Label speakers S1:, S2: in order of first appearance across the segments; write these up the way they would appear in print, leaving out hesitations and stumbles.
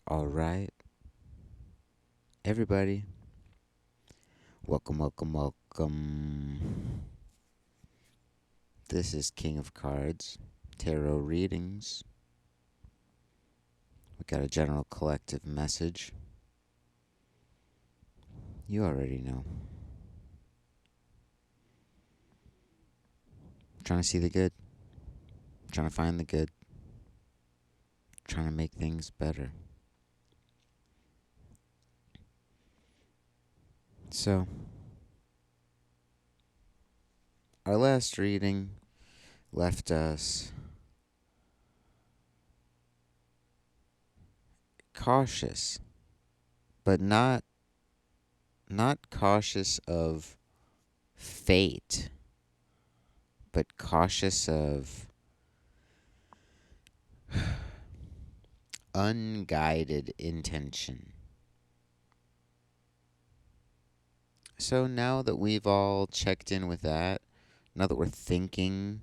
S1: All right, everybody. Welcome, welcome, welcome. This is King of Cards, Tarot Readings. We got a general collective message. You already know. Trying to see the good, trying to find the good, trying to make things better. So, our last reading left us cautious, but not cautious of fate, but cautious of unguided intention. So now that we've all checked in with that, now that we're thinking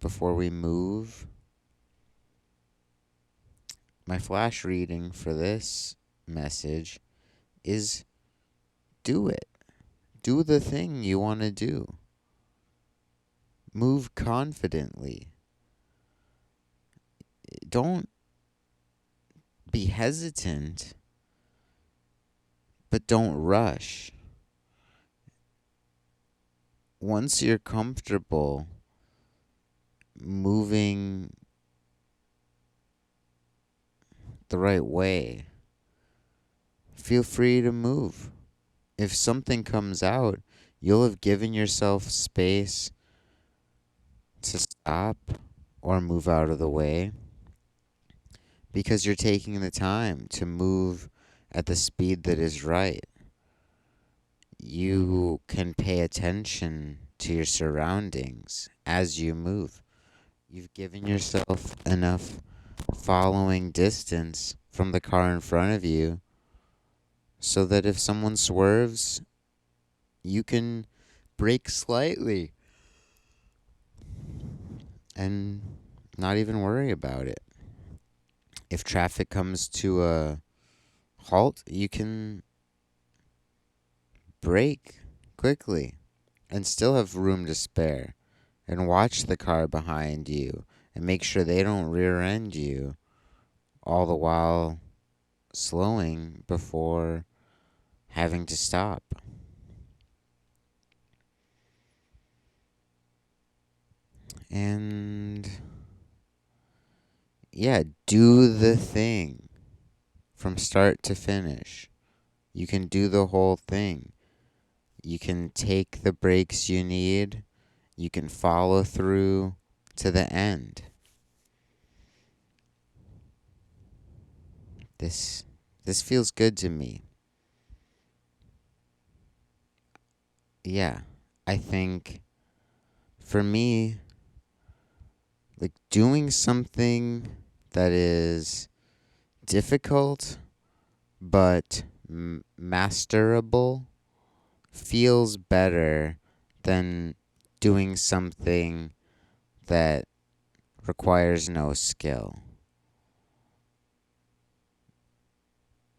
S1: before we move, my flash reading for this message is do it. Do the thing you want to do. Move confidently. Don't be hesitant, but don't rush. Once you're comfortable moving the right way, feel free to move. If something comes out, you'll have given yourself space to stop or move out of the way because you're taking the time to move at the speed that is right. You can pay attention to your surroundings as you move. You've given yourself enough following distance from the car in front of you so that if someone swerves, you can brake slightly and not even worry about it. If traffic comes to a halt, you can brake quickly and still have room to spare and watch the car behind you and make sure they don't rear end you, all the while slowing before having to stop. And yeah, do the thing from start to finish. You can do the whole thing. You can take the breaks you need. You can follow through to the end. This feels good to me. Yeah, I think for me, like doing something that is difficult but masterable feels better than doing something that requires no skill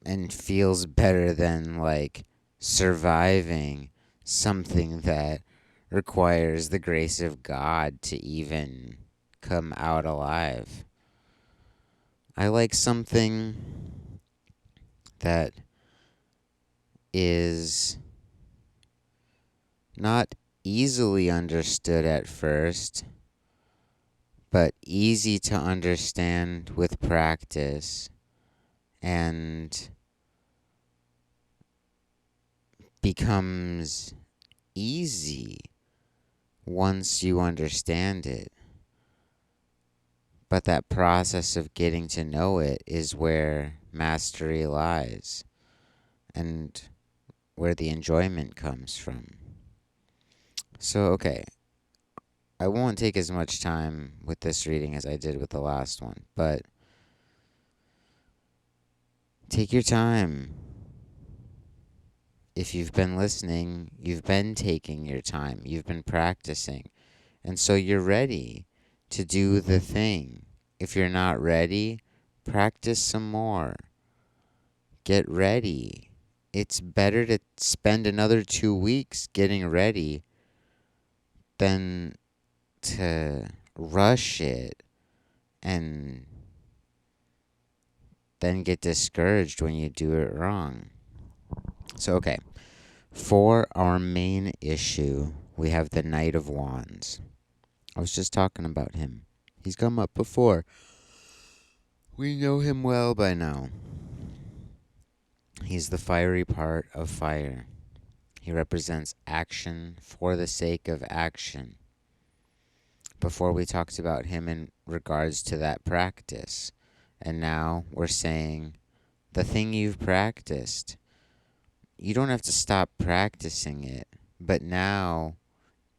S1: and feels better than like surviving something that requires the grace of God to even come out alive. I like something that is not easily understood at first, but easy to understand with practice and becomes easy once you understand it. But that process of getting to know it is where mastery lies and where the enjoyment comes from. So, okay, I won't take as much time with this reading as I did with the last one, but take your time. If you've been listening, you've been taking your time, you've been practicing, and so you're ready to do the thing. If you're not ready, practice some more. Get ready. It's better to spend another 2 weeks getting ready than to rush it and then get discouraged when you do it wrong. So, okay, for our main issue, we have the Knight of Wands. I was just talking about him. He's come up before. We know him well by now. He's the fiery part of fire. He represents action for the sake of action. Before we talked about him in regards to that practice. And now we're saying the thing you've practiced, you don't have to stop practicing it, but now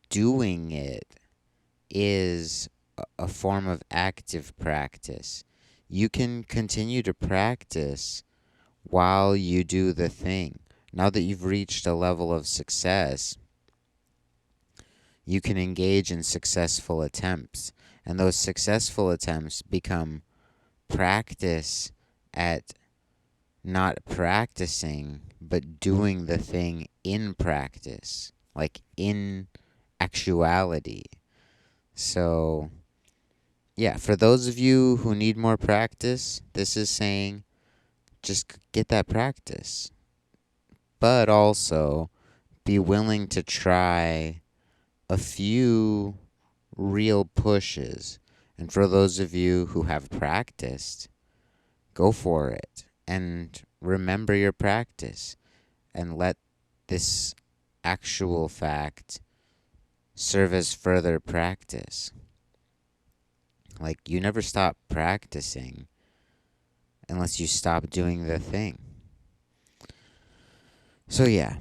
S1: doing it is a form of active practice. You can continue to practice while you do the thing. Now that you've reached a level of success, you can engage in successful attempts. And those successful attempts become practice at not practicing, but doing the thing in practice, like in actuality. So, yeah, for those of you who need more practice, this is saying just get that practice. But also be willing to try a few real pushes. And for those of you who have practiced, go for it and remember your practice and let this actual fact serve as further practice. Like, you never stop practicing unless you stop doing the thing. So, yeah,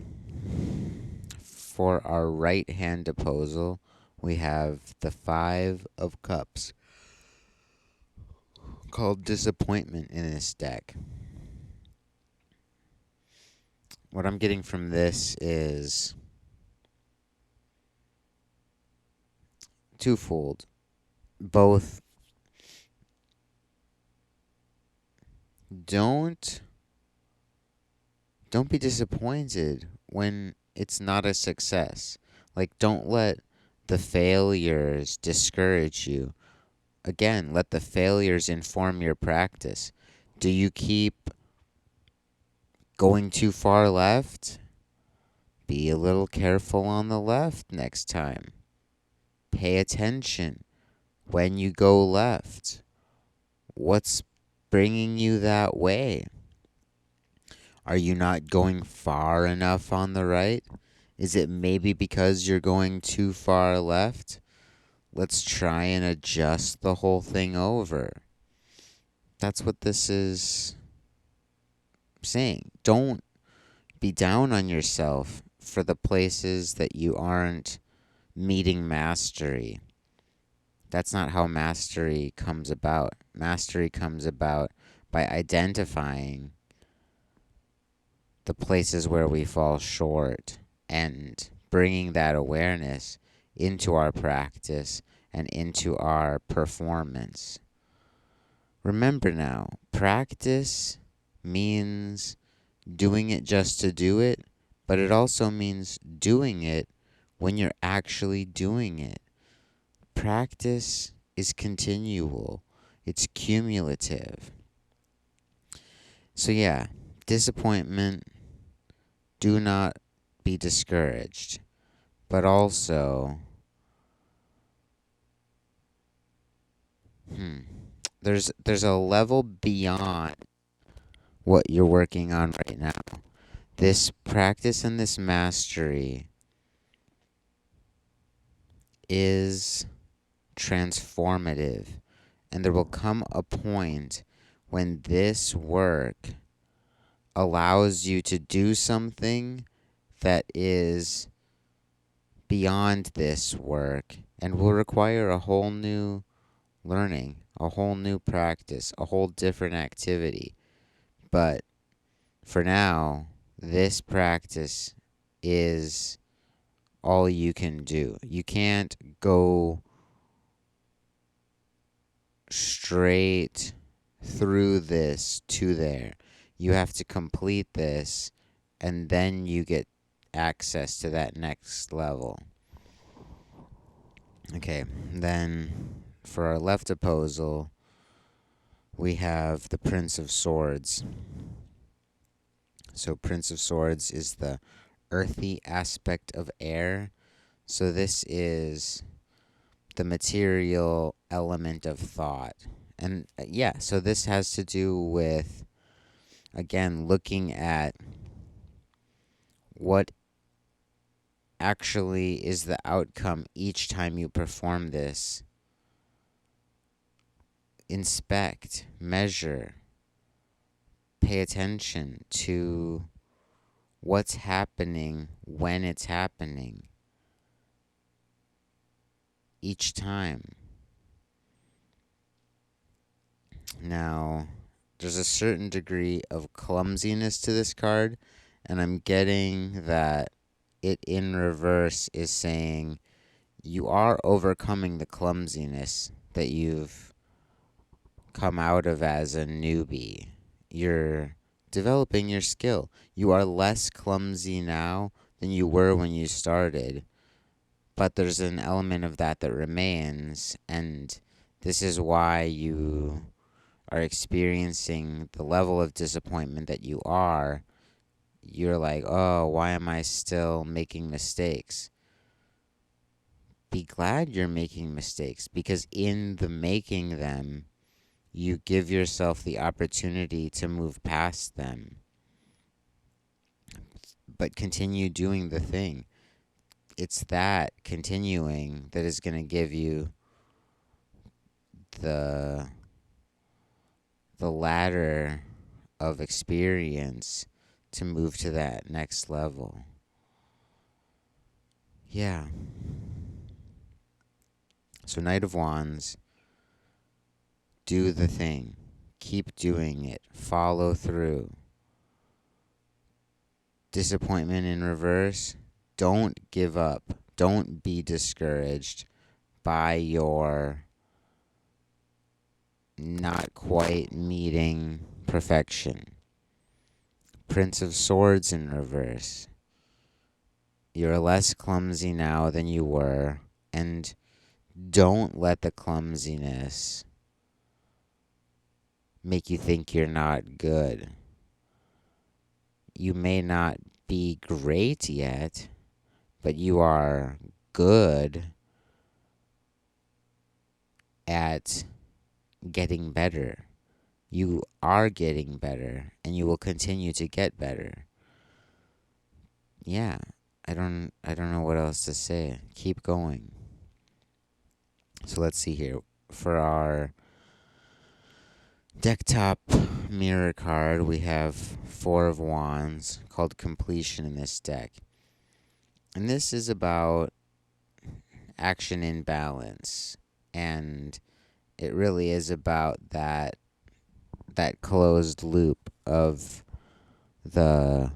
S1: for our right hand opposal, we have the Five of Cups, called disappointment in this deck. What I'm getting from this is twofold. Both, don't be disappointed when it's not a success. Like, don't let the failures discourage you. Again, let the failures inform your practice. Do you keep going too far left? Be a little careful on the left next time. Pay attention when you go left. What's bringing you that way? Are you not going far enough on the right? Is it maybe because you're going too far left? Let's try and adjust the whole thing over. That's what this is saying. Don't be down on yourself for the places that you aren't meeting mastery. That's not how mastery comes about. Mastery comes about by identifying the places where we fall short and bringing that awareness into our practice and into our performance. Remember now, practice means doing it just to do it, but it also means doing it when you're actually doing it. Practice is continual. It's cumulative. So yeah, disappointment, do not be discouraged, but also there's a level beyond what you're working on right now. This practice and this mastery is transformative, and there will come a point when this work allows you to do something that is beyond this work and will require a whole new learning, a whole new practice, a whole different activity. But for now, this practice is all you can do. You can't go straight through this to there. You have to complete this, and then you get access to that next level. Okay, then for our left opposal, we have the Prince of Swords. So, Prince of Swords is the earthy aspect of air. So, this is the material element of thought. And yeah, so this has to do with, again, looking at what actually is the outcome each time you perform this. Inspect, measure, pay attention to what's happening when it's happening each time. Now, there's a certain degree of clumsiness to this card, and I'm getting that it in reverse is saying you are overcoming the clumsiness that you've come out of as a newbie. You're developing your skill. You are less clumsy now than you were when you started, but there's an element of that that remains, and this is why you are experiencing the level of disappointment that you are. You're like, oh, why am I still making mistakes? Be glad you're making mistakes, because in the making them, you give yourself the opportunity to move past them. But continue doing the thing. It's that continuing that is going to give you the ladder of experience to move to that next level. Yeah. So, Knight of Wands, do the thing. Keep doing it. Follow through. Disappointment in reverse. Don't give up. Don't be discouraged by your not quite meeting perfection. Prince of Swords in reverse. You're less clumsy now than you were, and don't let the clumsiness make you think you're not good. You may not be great yet, but you are good at getting better. You are getting better, and you will continue to get better. Yeah, I don't know what else to say. Keep going. So let's see here. For our deck top mirror card, we have Four of Wands, called Completion in this deck. And this is about action in balance, and it really is about that closed loop of the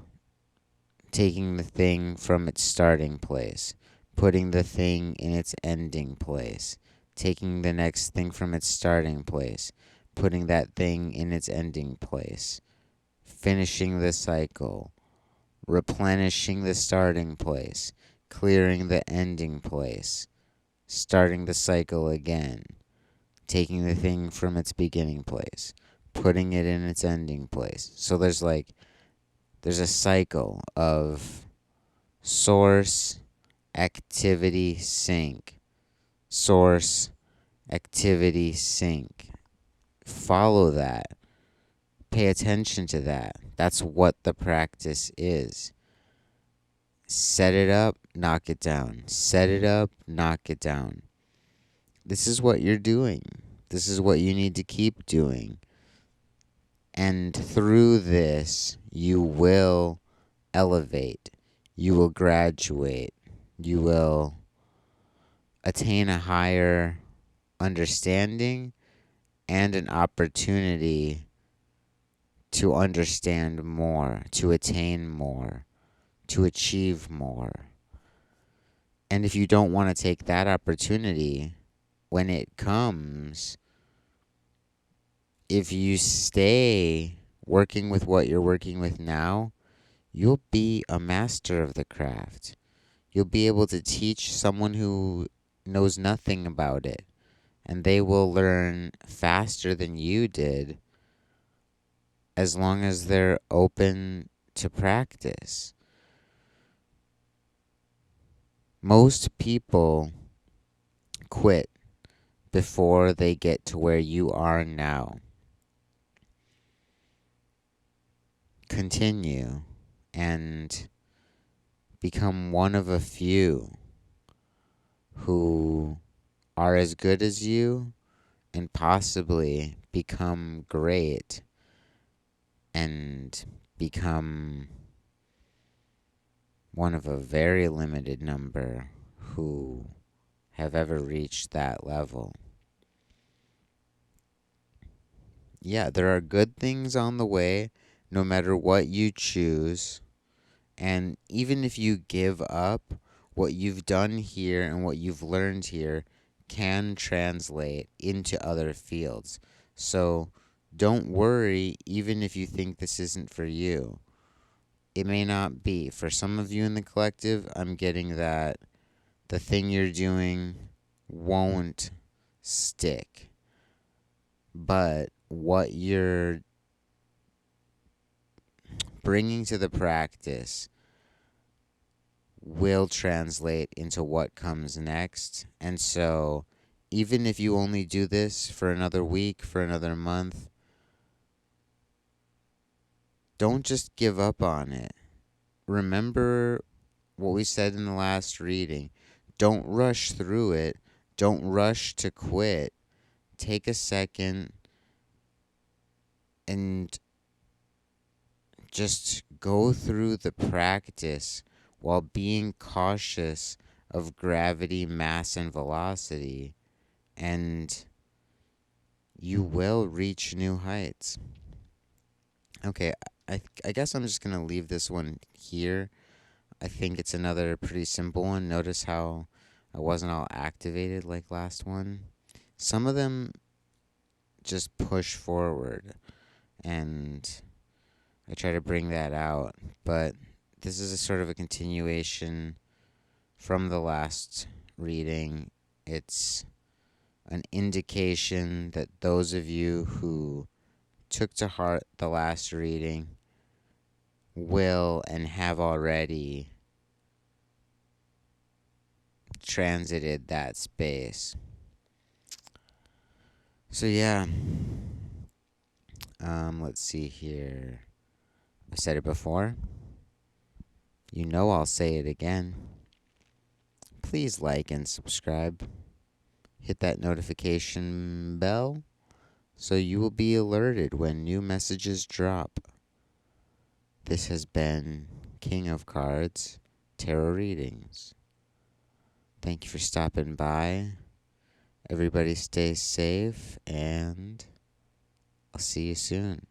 S1: taking the thing from its starting place, putting the thing in its ending place, taking the next thing from its starting place, putting that thing in its ending place, finishing the cycle, replenishing the starting place, clearing the ending place, starting the cycle again, taking the thing from its beginning place, putting it in its ending place. So there's a cycle of source, activity, sink, source, activity, sink. Follow that. Pay attention to that. That's what the practice is. Set it up, knock it down. Set it up, knock it down. This is what you're doing. This is what you need to keep doing. And through this, you will elevate. You will graduate. You will attain a higher understanding and an opportunity to understand more, to attain more, to achieve more. And if you don't want to take that opportunity when it comes, if you stay working with what you're working with now, you'll be a master of the craft. You'll be able to teach someone who knows nothing about it, and they will learn faster than you did as long as they're open to practice. Most people quit before they get to where you are now. Continue and become one of a few who are as good as you and possibly become great and become one of a very limited number who have ever reached that level. Yeah, there are good things on the way, no matter what you choose. And even if you give up, what you've done here and what you've learned here can translate into other fields. So don't worry, even if you think this isn't for you. It may not be. For some of you in the collective, I'm getting that the thing you're doing won't stick. But what you're bringing to the practice will translate into what comes next. And so, even if you only do this for another week, for another month, don't just give up on it. Remember what we said in the last reading. Don't rush through it. Don't rush to quit. Take a second and just go through the practice while being cautious of gravity, mass, and velocity, and you will reach new heights. Okay, I guess I'm just going to leave this one here. I think it's another pretty simple one. Notice how I wasn't all activated like last one. Some of them just push forward, and I try to bring that out, but this is a sort of a continuation from the last reading. It's an indication that those of you who took to heart the last reading will and have already transited that space. So yeah, let's see here. I said it before. You know I'll say it again. Please like and subscribe. Hit that notification bell so you will be alerted when new messages drop. This has been King of Cards Tarot Readings. Thank you for stopping by. Everybody stay safe, and I'll see you soon.